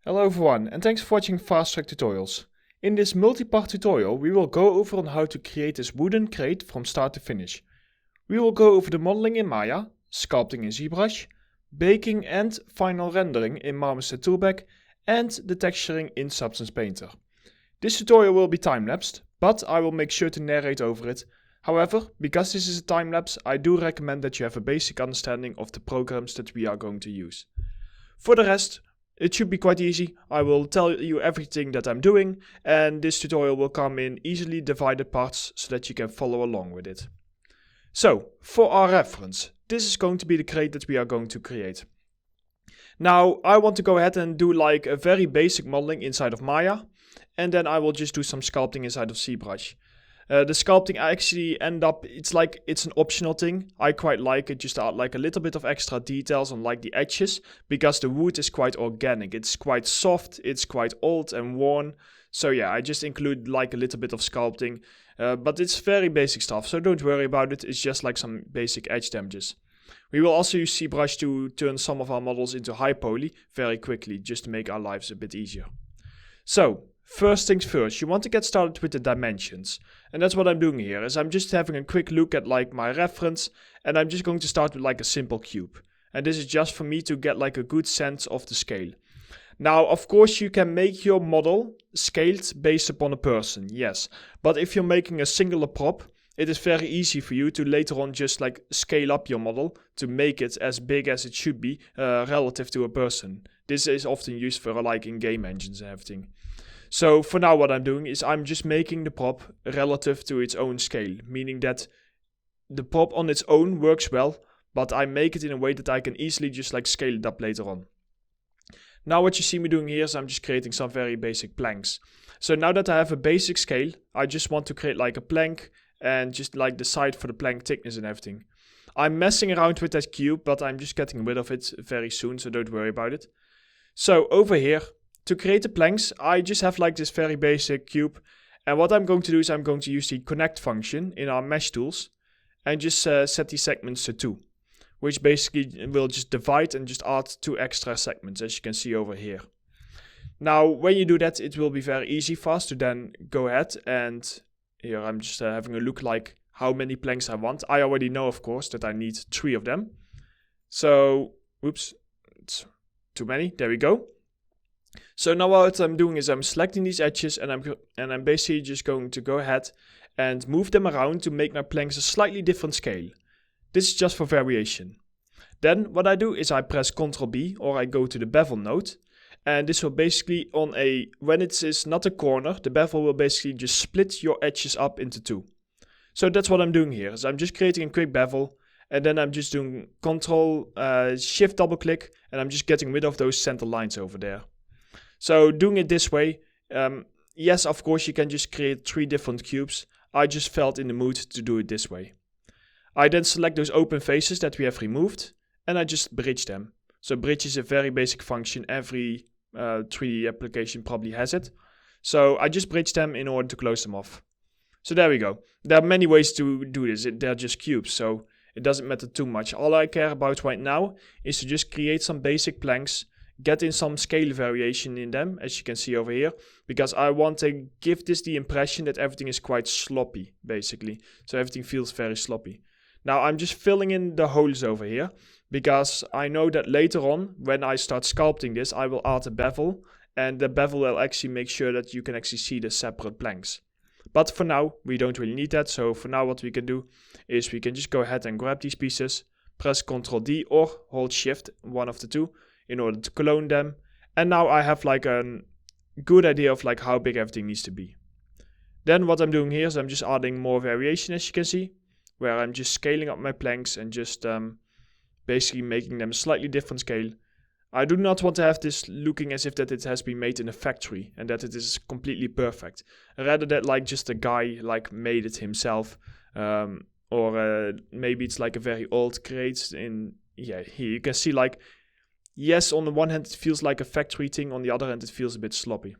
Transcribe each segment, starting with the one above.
Hello everyone, and thanks for watching Fast Track Tutorials. In this multi-part tutorial we will go over on how to create this wooden crate from start to finish. We will go over the modeling in Maya, sculpting in ZBrush, baking and final rendering in Marmoset Toolbag, and the texturing in Substance Painter. This tutorial will be time-lapsed, but I will make sure to narrate over it. However, because this is a time-lapse, I do recommend that you have a basic understanding of the programs that we are going to use. For the rest, it should be quite easy. I will tell you everything that I'm doing, and this tutorial will come in easily divided parts so that you can follow along with it. So, for our reference, this is going to be the crate that we are going to create. Now, I want to go ahead and do like a very basic modeling inside of Maya, and then I will just do some sculpting inside of ZBrush. The sculpting I actually end up, it's an optional thing. I quite like it, just to add like a little bit of extra details on like the edges, because the wood is quite organic. It's quite soft, it's quite old and worn. So yeah, I just include like a little bit of sculpting, but it's very basic stuff, so don't worry about it. It's just like some basic edge damages. We will also use ZBrush to turn some of our models into high poly very quickly, just to make our lives a bit easier. So, first things first, you want to get started with the dimensions. And that's what I'm doing here, is I'm just having a quick look at like my reference, and I'm just going to start with like a simple cube. And this is just for me to get like a good sense of the scale. Now, of course, you can make your model scaled based upon a person, yes. But if you're making a singular prop, it is very easy for you to later on just like scale up your model to make it as big as it should be relative to a person. This is often used for like in game engines and everything. So for now what I'm doing is I'm just making the prop relative to its own scale, meaning that the prop on its own works well, but I make it in a way that I can easily just like scale it up later on. Now what you see me doing here is I'm just creating some very basic planks. So now that I have a basic scale, I just want to create like a plank and just like the side for the plank thickness and everything. I'm messing around with that cube, but I'm just getting rid of it very soon, so don't worry about it. So over here, to create the planks, I just have like this very basic cube. And what I'm going to do is I'm going to use the connect function in our mesh tools and just set these segments to 2, which basically will just divide and just add 2 extra segments, as you can see over here. Now, when you do that, it will be very easy for us to then go ahead and here I'm just having a look like how many planks I want. I already know, of course, that I need 3 of them. So, oops, it's too many. There we go. So now what I'm doing is I'm selecting these edges and I'm basically just going to go ahead and move them around to make my planks a slightly different scale. This is just for variation. Then what I do is I press Ctrl B or I go to the bevel node, and this will basically when it is not a corner, the bevel will basically just split your edges up into 2. So that's what I'm doing here, is I'm just creating a quick bevel, and then I'm just doing Ctrl Shift double click, and I'm just getting rid of those center lines over there. So doing it this way, yes, of course you can just create 3 different cubes. I just felt in the mood to do it this way. I then select those open faces that we have removed, and I just bridge them. So bridge is a very basic function. Every 3D application probably has it. So I just bridge them in order to close them off. So there we go. There are many ways to do this. They're just cubes, so it doesn't matter too much. All I care about right now is to just create some basic planks, get in some scale variation in them, as you can see over here, because I want to give this the impression that everything is quite sloppy, basically. So everything feels very sloppy. Now I'm just filling in the holes over here, because I know that later on, when I start sculpting this, I will add a bevel, and the bevel will actually make sure that you can actually see the separate planks. But for now, we don't really need that, so for now what we can do is we can just go ahead and grab these pieces, press Ctrl D or hold Shift, one of the two, in order to clone them. And now I have like a good idea of like how big everything needs to be. Then what I'm doing here is I'm just adding more variation, as you can see, where I'm just scaling up my planks and just basically making them a slightly different scale. I do not want to have this looking as if that it has been made in a factory and that it is completely perfect. Rather that like just a guy like made it himself, or maybe it's like a very old crate. Here you can see like, yes, on the one hand it feels like a factory thing, on the other hand it feels a bit sloppy.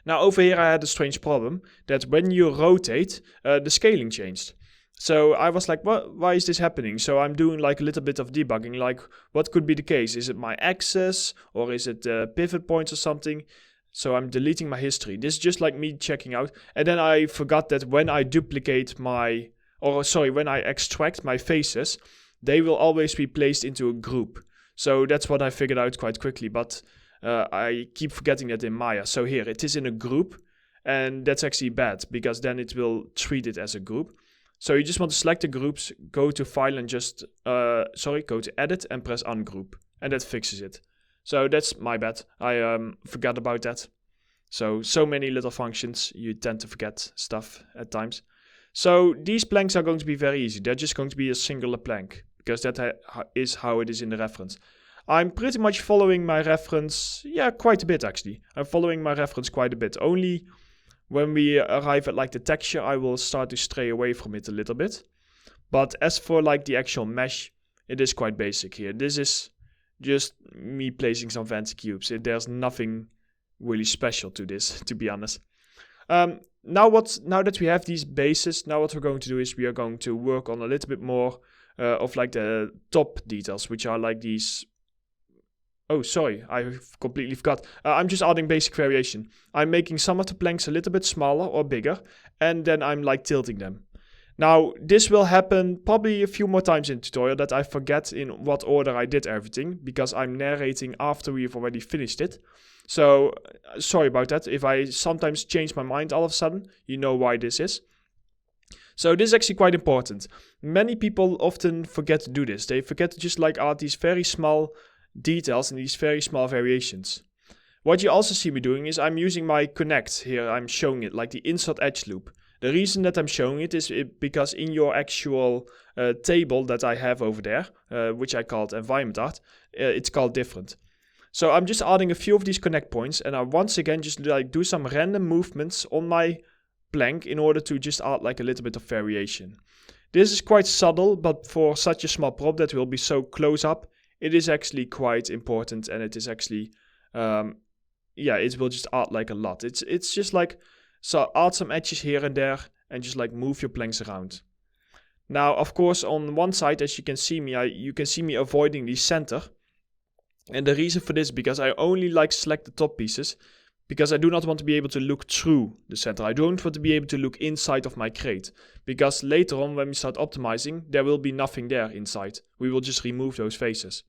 Now over here I had a strange problem, that when you rotate, the scaling changed. So I was like, why is this happening? So I'm doing like a little bit of debugging, like what could be the case? Is it my axis or is it pivot points or something? So I'm deleting my history. This is just like me checking out. And then I forgot that when I when I extract my faces, they will always be placed into a group. So that's what I figured out quite quickly, but I keep forgetting that in Maya. So here, it is in a group, and that's actually bad, because then it will treat it as a group. So you just want to select the groups, go to File and just, go to Edit and press Ungroup. And that fixes it. So that's my bad. I forgot about that. So many little functions, you tend to forget stuff at times. So these planks are going to be very easy. They're just going to be a singular plank, because that is how it is in the reference. I'm pretty much following my reference, quite a bit actually. I'm following my reference quite a bit. Only when we arrive at like the texture, I will start to stray away from it a little bit. But as for like the actual mesh, it is quite basic here. This is just me placing some fancy cubes. There's nothing really special to this, to be honest. Now that we have these bases, now what we're going to do is we are going to work on a little bit more of like the top details, which are like these. Oh, sorry, I completely forgot. I'm just adding basic variation. I'm making some of the planks a little bit smaller or bigger, and then I'm like tilting them. Now, this will happen probably a few more times in the tutorial, that I forget in what order I did everything, because I'm narrating after we've already finished it. So, sorry about that. If I sometimes change my mind all of a sudden, you know why this is. So this is actually quite important. Many people often forget to do this. They forget to just like add these very small details and these very small variations. What you also see me doing is I'm using my connect here. I'm showing it like the insert edge loop. The reason that I'm showing it is because in your actual table that I have over there, which I called environment art, it's called different. So I'm just adding a few of these connect points, and I once again just like do some random movements on my plank in order to just add like a little bit of variation. This is quite subtle, but for such a small prop that will be so close up, it is actually quite important, and it is actually, it will just add like a lot. It's just like, so add some edges here and there, and just like move your planks around. Now, of course, on one side, as you can see me, you can see me avoiding the center. And the reason for this, because I only like select the top pieces, because I do not want to be able to look through the center. I don't want to be able to look inside of my crate, because later on when we start optimizing, there will be nothing there inside. We will just remove those faces.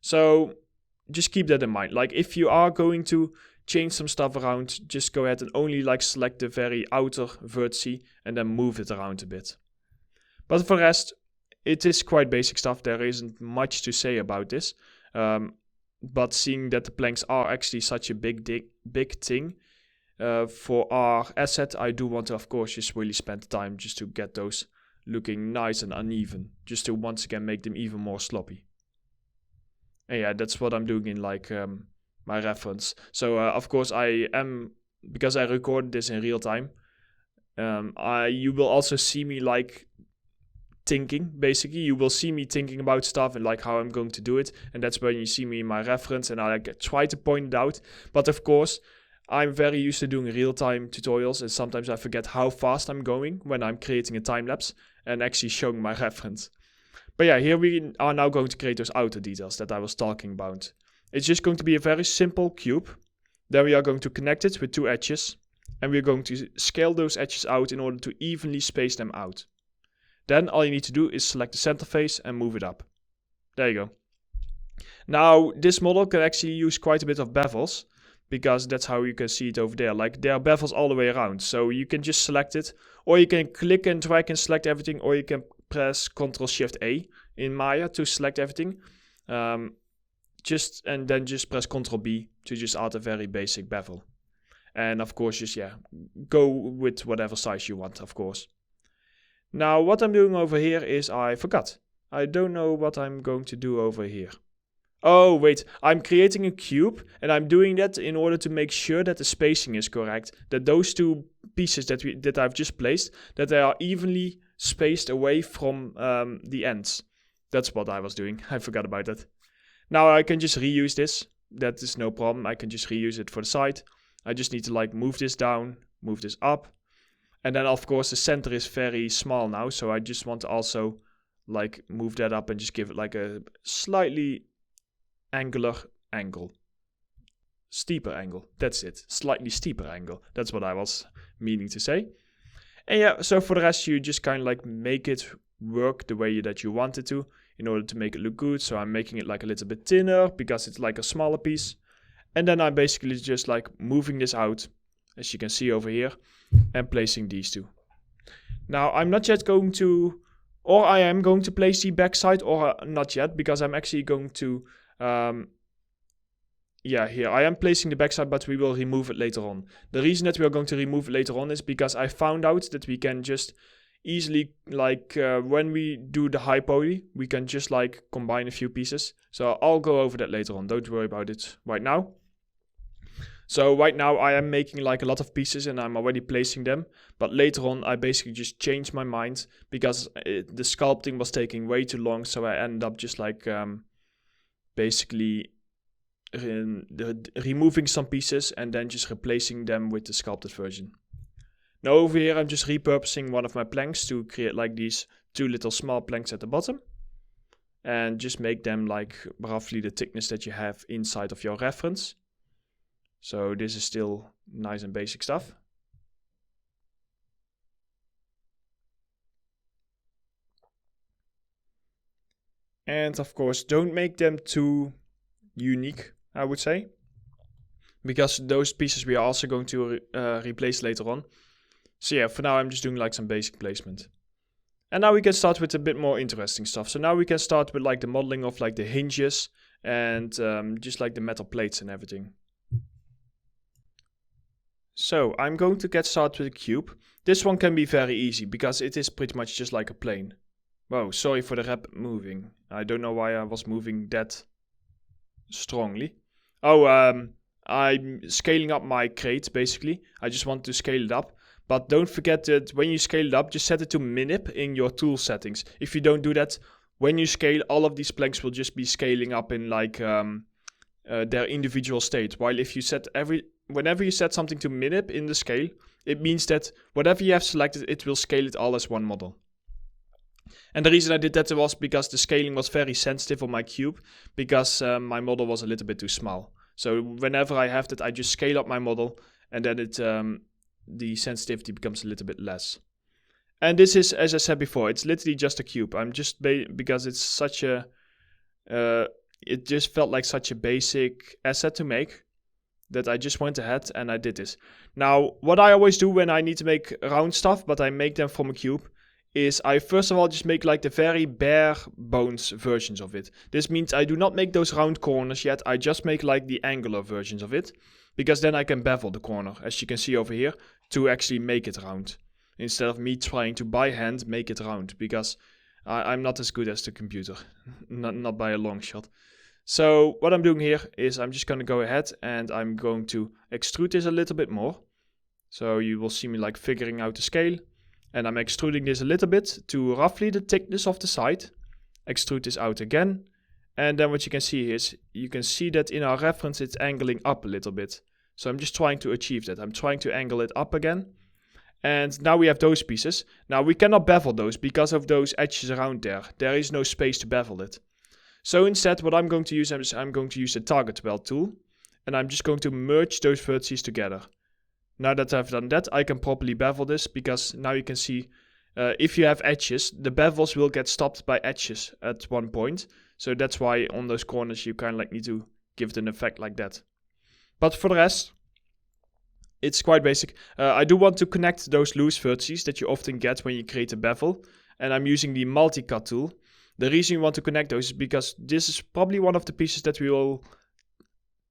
So just keep that in mind. Like if you are going to change some stuff around, just go ahead and only like select the very outer vertice and then move it around a bit. But for the rest, it is quite basic stuff. There isn't much to say about this. But seeing that the planks are actually such a big thing for our asset, I do want to, of course, just really spend the time just to get those looking nice and uneven, just to once again make them even more sloppy. And yeah, that's what I'm doing in like my reference. So of course I am, because I recorded this in real time, you will also see me like thinking. Basically you will see me thinking about stuff and like how I'm going to do it, and that's when you see me in my reference and I like try to point it out. But of course I'm very used to doing real-time tutorials, and sometimes I forget how fast I'm going when I'm creating a time-lapse and actually showing my reference. But yeah, here we are now going to create those outer details that I was talking about. It's just going to be a very simple cube. Then we are going to connect it with two edges, and we're going to scale those edges out in order to evenly space them out. Then all you need to do is select the center face and move it up. There you go. Now this model can actually use quite a bit of bevels, because that's how you can see it over there. Like there are bevels all the way around. So you can just select it, or you can click and drag and select everything, or you can press Ctrl-Shift-A in Maya to select everything. And then just press Ctrl-B to just add a very basic bevel. And of course just go with whatever size you want, of course. Now what I'm doing over here is I forgot. I don't know what I'm going to do over here. Oh wait, I'm creating a cube, and I'm doing that in order to make sure that the spacing is correct. That those two pieces that I've just placed, that they are evenly spaced away from the ends. That's what I was doing. I forgot about that. Now I can just reuse this. That is no problem. I can just reuse it for the side. I just need to like move this down, move this up. And then of course the center is very small now, so I just want to also like move that up and just give it like a slightly angular angle. Steeper angle, that's it. Slightly steeper angle, that's what I was meaning to say. And yeah, so for the rest you just kind of like make it work the way that you want it to in order to make it look good. So I'm making it like a little bit thinner because it's like a smaller piece. And then I'm basically just like moving this out, as you can see over here, and placing these two. Now I'm not yet going to, or I am going to place the backside, or not yet, because I'm actually going to, here I am placing the backside, but we will remove it later on. The reason that we are going to remove it later on is because I found out that we can just easily, like when we do the high poly, we can just like combine a few pieces. So I'll go over that later on, don't worry about it right now. So right now I am making like a lot of pieces and I'm already placing them. But later on I basically just changed my mind because the sculpting was taking way too long. So I ended up just like basically removing some pieces and then just replacing them with the sculpted version. Now over here I'm just repurposing one of my planks to create like these two little small planks at the bottom. And just make them like roughly the thickness that you have inside of your reference. So this is still nice and basic stuff. And of course, don't make them too unique, I would say. Because those pieces we are also going to replace later on. So yeah, for now I'm just doing like some basic placement. And now we can start with a bit more interesting stuff. So now we can start with like the modeling of like the hinges and just like the metal plates and everything. So I'm going to get started with a cube. This one can be very easy because it is pretty much just like a plane. Whoa, sorry for the rapid moving. I don't know why I was moving that strongly. Oh, I'm scaling up my crate basically. I just want to scale it up. But don't forget that when you scale it up, just set it to minip in your tool settings. If you don't do that, when you scale, all of these planks will just be scaling up in like their individual state. While if you set whenever you set something to minip in the scale, it means that whatever you have selected, it will scale it all as one model. And the reason I did that was because the scaling was very sensitive on my cube, because my model was a little bit too small. So whenever I have that, I just scale up my model, and then it the sensitivity becomes a little bit less. And this is, as I said before, it's literally just a cube. I'm just because it's such a it just felt like such a basic asset to make that I just went ahead and I did this. Now, what I always do when I need to make round stuff, but I make them from a cube, is I first of all just make like the very bare bones versions of it. This means I do not make those round corners yet. I just make like the angular versions of it, because then I can bevel the corner, as you can see over here, to actually make it round. Instead of me trying to by hand make it round, because I'm not as good as the computer, not by a long shot. So what I'm doing here is I'm just going to go ahead and I'm going to extrude this a little bit more. So you will see me like figuring out the scale. And I'm extruding this a little bit to roughly the thickness of the side. Extrude this out again. And then what you can see is, you can see that in our reference it's angling up a little bit. So I'm just trying to achieve that. I'm trying to angle it up again. And now we have those pieces. Now we cannot bevel those because of those edges around there. There is no space to bevel it. So instead what I'm going to use is I'm going to use the target weld tool. And I'm just going to merge those vertices together. Now that I've done that, I can properly bevel this, because now you can see if you have edges, the bevels will get stopped by edges at one point. So that's why on those corners you kind of like need to give it an effect like that. But for the rest, it's quite basic. I do want to connect those loose vertices that you often get when you create a bevel. And I'm using the multi-cut tool. The reason you want to connect those is because this is probably one of the pieces that we will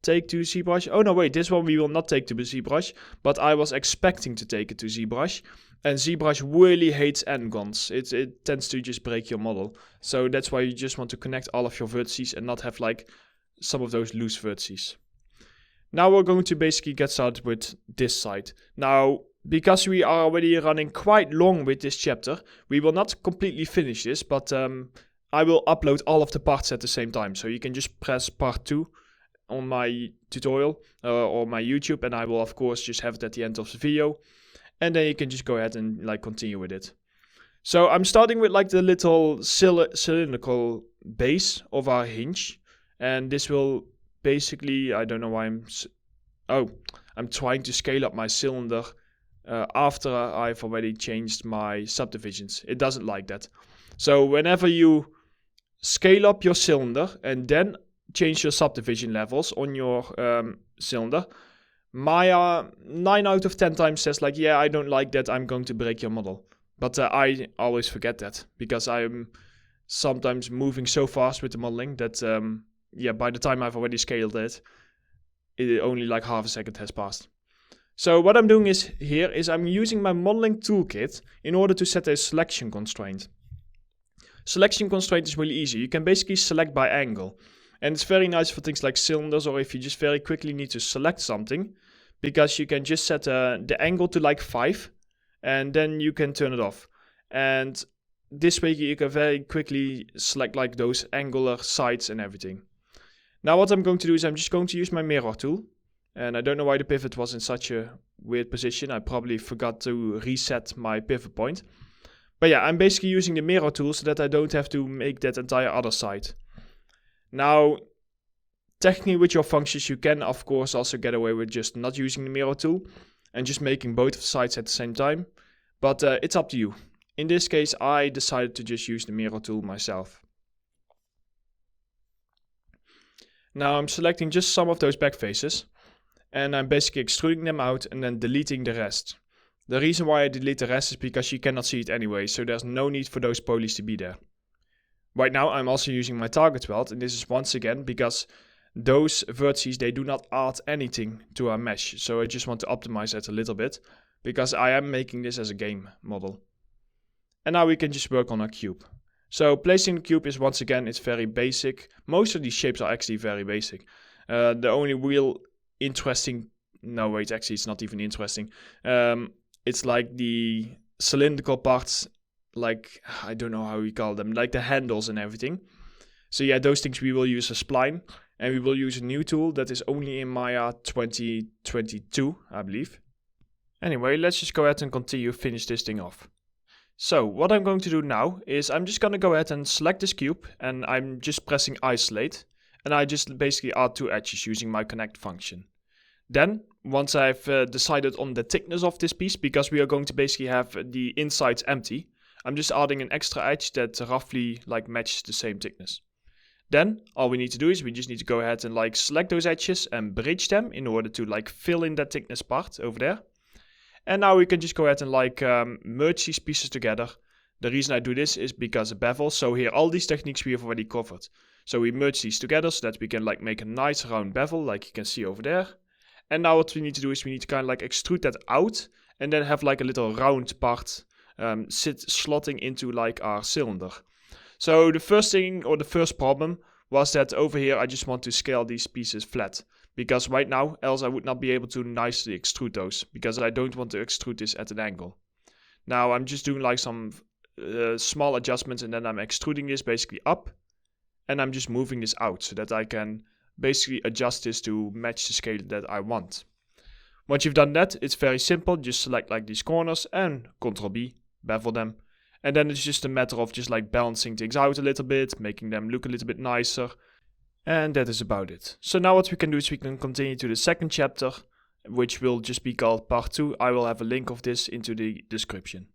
take to ZBrush. Oh no, wait, this one we will not take to ZBrush, but I was expecting to take it to ZBrush. And ZBrush really hates n-gons. It tends to just break your model. So that's why you just want to connect all of your vertices and not have like some of those loose vertices. Now we're going to basically get started with this side. Now, because we are already running quite long with this chapter, we will not completely finish this, but I will upload all of the parts at the same time. So you can just press part 2 on my tutorial or my YouTube, and I will of course just have it at the end of the video. and then you can just go ahead and like continue with it. So I'm starting with like the little cylindrical base of our hinge, and this will basically, I don't know why I'm trying to scale up my cylinder after I've already changed my subdivisions. It doesn't like that. So whenever you scale up your cylinder and then change your subdivision levels on your cylinder, Maya 9 out of 10 times says like, yeah, I don't like that, I'm going to break your model. But I always forget that because I'm sometimes moving so fast with the modeling that by the time I've already scaled it, only like half a second has passed. So what I'm doing is I'm using my modeling toolkit in order to set a selection constraint. Selection constraint is really easy. You can basically select by angle. And it's very nice for things like cylinders, or if you just very quickly need to select something, because you can just set the angle to like 5 and then you can turn it off. And this way you can very quickly select like those angular sides and everything. Now what I'm going to do is I'm just going to use my mirror tool. And I don't know why the pivot was in such a weird position. I probably forgot to reset my pivot point. But yeah, I'm basically using the mirror tool so that I don't have to make that entire other side. Now, technically with your functions, you can of course also get away with just not using the mirror tool and just making both sides at the same time. But it's up to you. In this case, I decided to just use the mirror tool myself. Now I'm selecting just some of those back faces. And I'm basically extruding them out and then deleting the rest. The reason why I delete the rest is because you cannot see it anyway, so there's no need for those polys to be there. Right now I'm also using my target weld, and this is once again because those vertices, they do not add anything to our mesh. So I just want to optimize that a little bit, because I am making this as a game model. And now we can just work on our cube. So placing the cube is once again, it's very basic. Most of these shapes are actually very basic. The only real interesting, no wait, actually it's not even interesting. It's like the cylindrical parts, like, I don't know how we call them, like the handles and everything. So yeah, those things we will use a spline, and we will use a new tool that is only in Maya 2022, I believe. Anyway, let's just go ahead and continue, finish this thing off. So what I'm going to do now is I'm just going to go ahead and select this cube, and I'm just pressing isolate, and I just basically add 2 edges using my connect function. Then, once I've decided on the thickness of this piece, because we are going to basically have the insides empty, I'm just adding an extra edge that roughly like matches the same thickness. Then, all we need to do is we just need to go ahead and like select those edges and bridge them in order to like fill in that thickness part over there. And now we can just go ahead and like merge these pieces together. The reason I do this is because of bevel. So here, all these techniques we have already covered. So we merge these together so that we can like make a nice round bevel like you can see over there. And now what we need to do is we need to kind of like extrude that out and then have like a little round part slotting into like our cylinder. So the first thing, or the first problem, was that over here I just want to scale these pieces flat. Because right now, else I would not be able to nicely extrude those, because I don't want to extrude this at an angle. Now I'm just doing like some small adjustments, and then I'm extruding this basically up, and I'm just moving this out so that I can basically adjust this to match the scale that I want. Once you've done that, it's very simple. Just select like these corners and Ctrl B, bevel them. And then it's just a matter of just like balancing things out a little bit, making them look a little bit nicer. And that is about it. So now what we can do is we can continue to the second chapter, which will just be called part 2. I will have a link of this into the description.